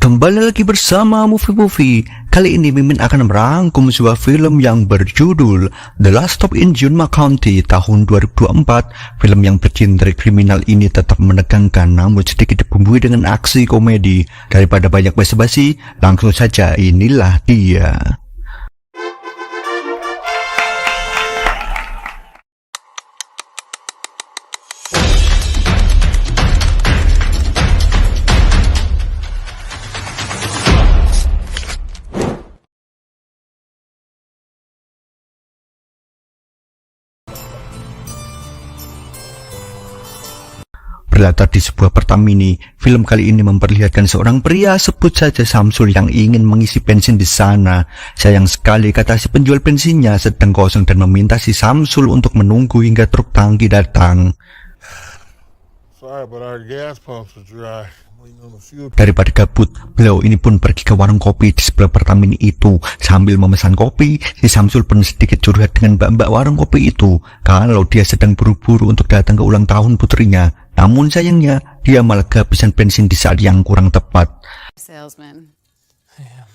Kembali lagi bersama Movie. Kali ini Mimin akan merangkum sebuah film yang berjudul The Last Stop in Yuma County tahun 2024. Film yang bergenre kriminal ini tetap menegangkan namun sedikit dibumbui dengan aksi komedi. Daripada banyak basa-basi, langsung saja inilah dia. Berlatar di sebuah pertamini, film kali ini memperlihatkan seorang pria, sebut saja Samsul, yang ingin mengisi bensin di sana. Sayang sekali, kata si penjual bensinnya sedang kosong dan meminta si Samsul untuk menunggu hingga truk tangki datang. Sorry, but our gas pumps are dry. Daripada gabut, beliau ini pun pergi ke warung kopi di sebelah pertamini itu. Sambil memesan kopi, si Samsul pun sedikit curhat dengan mbak-mbak warung kopi itu kalau dia sedang buru-buru untuk datang ke ulang tahun putrinya. Namun sayangnya, dia malah kehabisan bensin di saat yang kurang tepat. Salesman. Yeah.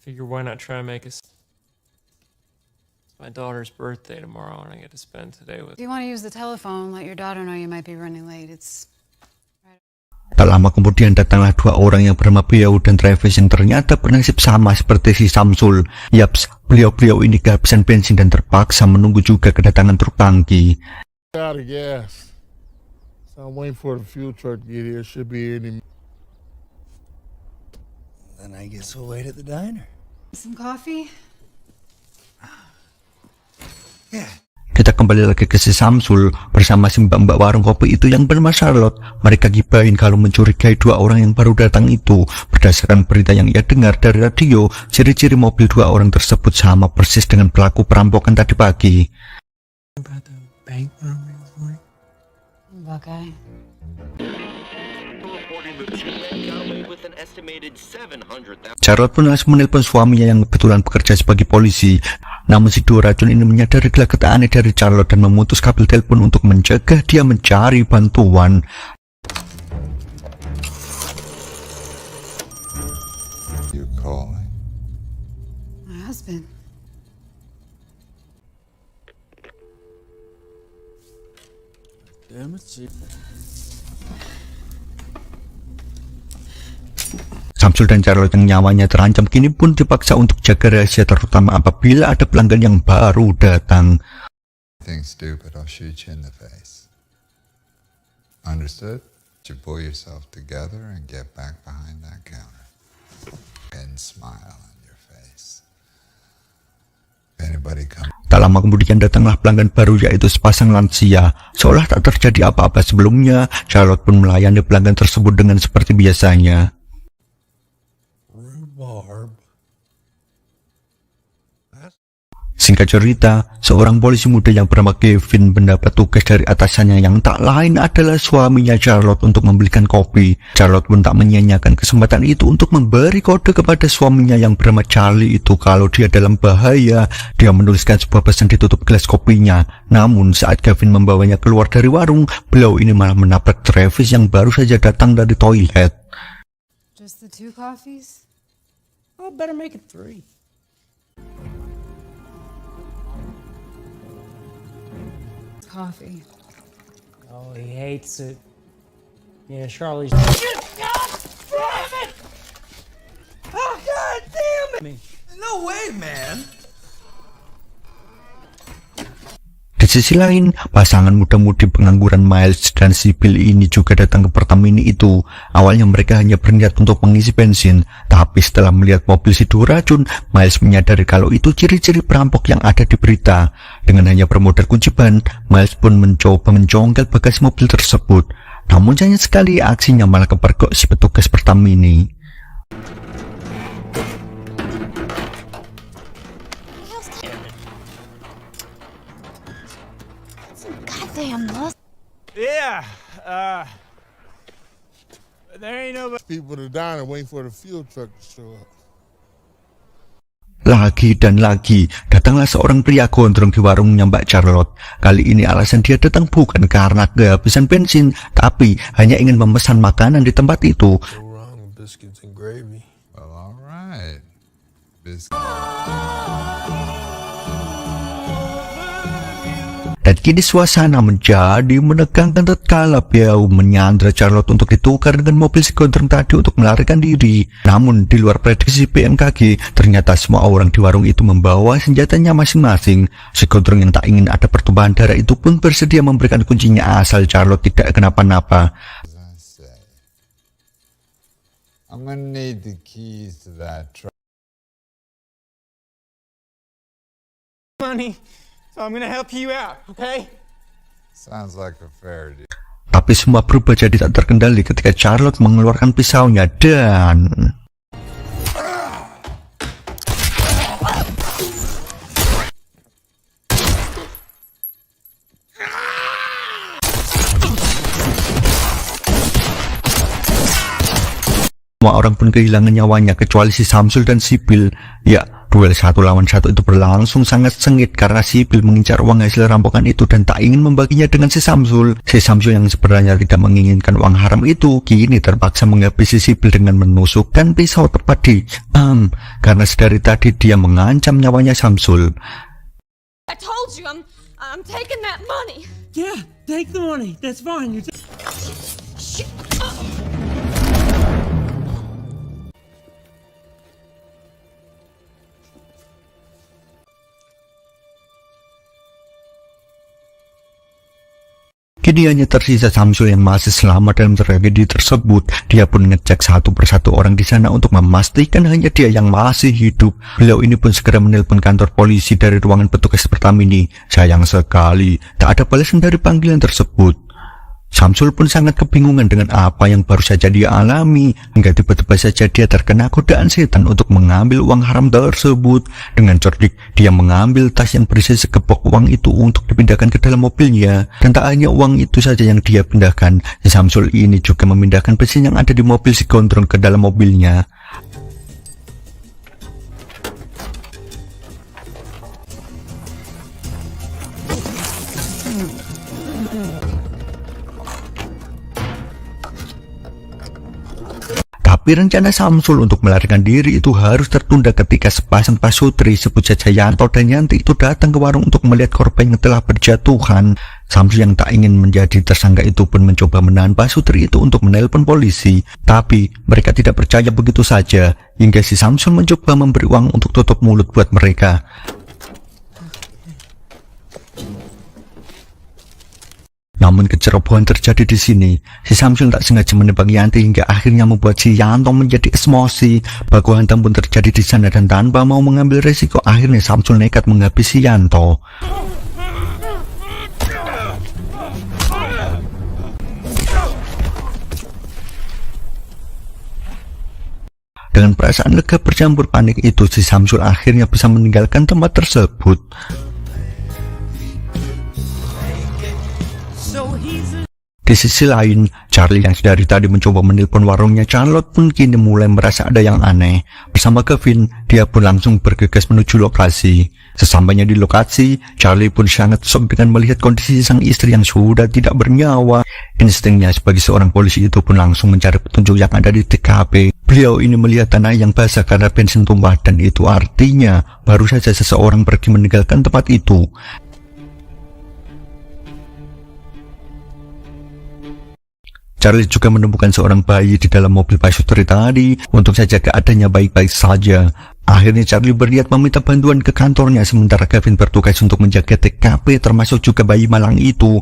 Figure why not try and make us. It's my daughter's birthday tomorrow and I get to spend today with. If you want to use the telephone, let your daughter know you might be running late. It's Tak lama kemudian datanglah dua orang yang bernama Beliau dan Travis yang ternyata bernasib sama seperti si Samsul. Yaps, beliau ini kehabisan bensin dan terpaksa menunggu juga kedatangan truk tangki. Out of gas. So I'm waiting for the fuel truck to get here. Should be any. Then I guess we'll wait at the diner. some coffee. Yeah. Kita kembali lagi ke si Samsul bersama si mbak-mbak warung kopi itu yang bernama Charlotte. Mereka gibahin kalau mencurigai dua orang yang baru datang itu. Berdasarkan berita yang ia dengar dari radio, ciri-ciri mobil dua orang tersebut sama persis dengan pelaku perampokan tadi pagi. About the bank robbery this morning? Buckeye. Charlotte pun langsung menelpon suaminya yang kebetulan bekerja sebagai polisi. Namun si dua racun ini menyadari gelagat aneh dari Charlotte dan memutus kabel telepon untuk mencegah dia mencari bantuan. You calling? My husband. Damn it, see. Samsul dan Charlotte yang nyawanya terancam kini pun dipaksa untuk jaga rahasia, terutama apabila ada pelanggan yang baru datang. Think stupid, I'll shoot you in the face. Understood? You pull yourself together and get back behind that counter. And smile on your face. If anybody comes. Tak lama kemudian datanglah pelanggan baru, yaitu sepasang lansia. Seolah tak terjadi apa-apa sebelumnya, Charlotte pun melayani pelanggan tersebut dengan seperti biasanya. Rhubarb. Singkat cerita, seorang polisi muda yang bernama Kevin mendapat tugas dari atasannya yang tak lain adalah suaminya Charlotte untuk membelikan kopi. Charlotte pun tak menyia-nyiakan kesempatan itu untuk memberi kode kepada suaminya yang bernama Charlie itu kalau dia dalam bahaya. Dia menuliskan sebuah pesan di tutup gelas kopinya. Namun saat Kevin membawanya keluar dari warung, beliau ini malah menabrak Travis yang baru saja datang dari toilet. Just the two coffees? Oh, better make it 3. Coffee. Oh, he hates it. Yeah, Charlie's. No way, man. Di sisi lain, pasangan muda-mudi pengangguran Miles dan Sibyl ini juga datang ke pertamini itu. Awalnya mereka hanya berniat untuk mengisi bensin, tapi setelah melihat mobil si dua racun, Miles menyadari kalau itu ciri-ciri perampok yang ada di berita. Dengan hanya bermodal kunci ban, Miles pun mencoba menjongkel bagasi mobil tersebut. Namun sayang sekali aksinya malah kepergok si petugas pertamini. Yeah, there ain't nobody. People at the diner waiting for the fuel truck to show up. Lagi dan lagi, datanglah seorang pria gondrong di warungnya Mbak Charlotte. Kali ini alasan dia datang bukan karena kehabisan bensin, tapi hanya ingin memesan makanan di tempat itu. Go wrong with this gravy. Well, all right. Dan kini suasana menjadi menegangkan tatkala Biao menyandra Charlotte untuk ditukar dengan mobil si gondrong tadi untuk melarikan diri. Namun di luar prediksi BMKG, ternyata semua orang di warung itu membawa senjatanya masing-masing. Si gondrong yang tak ingin ada pertumpahan darah itu pun bersedia memberikan kuncinya asal Charlotte tidak kenapa-napa. As I say, I'm gonna need the keys to that truck. Money, so I'm gonna help you out, okay? Sounds like a fair deal. Tapi semua berubah jadi tak terkendali ketika Charlotte mengeluarkan pisaunya dan... Semua orang pun kehilangan nyawanya kecuali si Samsul dan Sibyl. Ya, duel 1 lawan 1 itu berlangsung sangat sengit karena Sibyl mengincar uang hasil rampokan itu dan tak ingin membaginya dengan si Samsul. Si Samsul yang sebenarnya tidak menginginkan uang haram itu kini terpaksa menghabisi Sibyl dengan menusukkan pisau tepat di karena sedari tadi dia mengancam nyawanya Samsul. I told you I'm taking that money. Yeah, take the money. That's fine. You Kini hanya tersisa Samsul yang masih selamat dalam tragedi tersebut. Dia pun ngecek satu persatu orang di sana untuk memastikan hanya dia yang masih hidup. Beliau ini pun segera menelpon kantor polisi dari ruangan petugas Pertamini. Sayang sekali, tak ada balasan dari panggilan tersebut. Samsul pun sangat kebingungan dengan apa yang baru saja dia alami, hingga tiba-tiba saja dia terkena godaan setan untuk mengambil uang haram tersebut. Dengan cerdik, dia mengambil tas yang berisi segepok uang itu untuk dipindahkan ke dalam mobilnya. Dan tak hanya uang itu saja yang dia pindahkan, Samsul ini juga memindahkan bensin yang ada di mobil si gondrong ke dalam mobilnya. Tapi rencana Samsul untuk melarikan diri itu harus tertunda ketika sepasang pasutri sebut saja Yanto dan Yanti itu datang ke warung untuk melihat korban yang telah berjatuhan. Samsul yang tak ingin menjadi tersangka itu pun mencoba menahan pasutri itu untuk menelpon polisi. Tapi mereka tidak percaya begitu saja, hingga si Samsul mencoba memberi uang untuk tutup mulut buat mereka. Namun kecerobohan terjadi di sini. Si Samsul tak sengaja menembak Yanti hingga akhirnya membuat si Yanto menjadi emosi. Baku hantam pun terjadi di sana dan tanpa mau mengambil resiko akhirnya Samsul nekat menghabisi Yanto. Dengan perasaan lega bercampur panik itu, si Samsul akhirnya bisa meninggalkan tempat tersebut. Di sisi lain, Charlie yang dari tadi mencoba menelpon warungnya Charlotte pun kini mulai merasa ada yang aneh. Bersama Kevin, dia pun langsung bergegas menuju lokasi. Sesampainya di lokasi, Charlie pun sangat shock dengan melihat kondisi sang istri yang sudah tidak bernyawa. Instingnya sebagai seorang polisi itu pun langsung mencari petunjuk yang ada di TKP. Beliau ini melihat tanah yang basah karena bensin tumpah dan itu artinya baru saja seseorang pergi meninggalkan tempat itu. Charlie juga menemukan seorang bayi di dalam mobil pasutri tadi. Untung saja keadaannya baik-baik saja. Akhirnya Charlie berniat meminta bantuan ke kantornya, sementara Kevin bertugas untuk menjaga TKP termasuk juga bayi malang itu.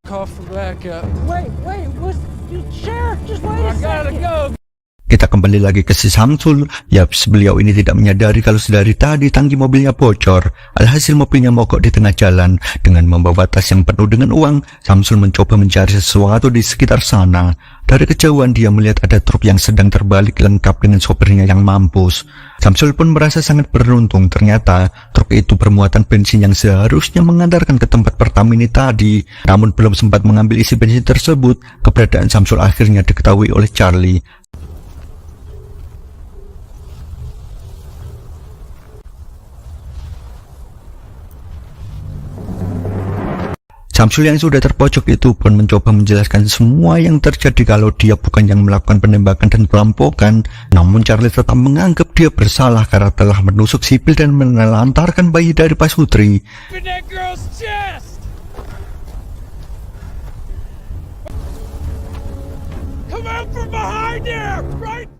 Call for backup. wait, what? You sheriff, just wait a second. Kita kembali lagi ke si Samsul. Yaps, beliau ini tidak menyadari kalau sedari tadi tangki mobilnya bocor. Alhasil mobilnya mogok di tengah jalan. Dengan membawa tas yang penuh dengan uang, Samsul mencoba mencari sesuatu di sekitar sana. Dari kejauhan dia melihat ada truk yang sedang terbalik lengkap dengan sopirnya yang mampus. Samsul pun merasa sangat beruntung. Ternyata truk itu bermuatan bensin yang seharusnya mengantarkan ke tempat Pertamini tadi. Namun belum sempat mengambil isi bensin tersebut, keberadaan Samsul akhirnya diketahui oleh Charlie. Samsul yang sudah terpojok itu pun mencoba menjelaskan semua yang terjadi kalau dia bukan yang melakukan penembakan dan perampokan. Namun Charlie tetap menganggap dia bersalah karena telah menusuk sipil dan menelantarkan bayi dari pasutri. Open that girl's chest! Come out from behind there! Right!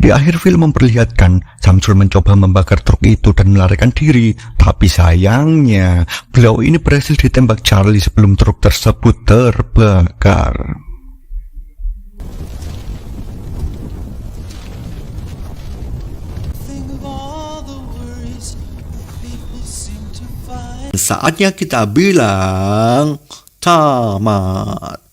Di akhir film memperlihatkan Samsul mencoba membakar truk itu dan melarikan diri, tapi sayangnya beliau ini berhasil ditembak Charlie sebelum truk tersebut terbakar. Saatnya kita bilang tamat.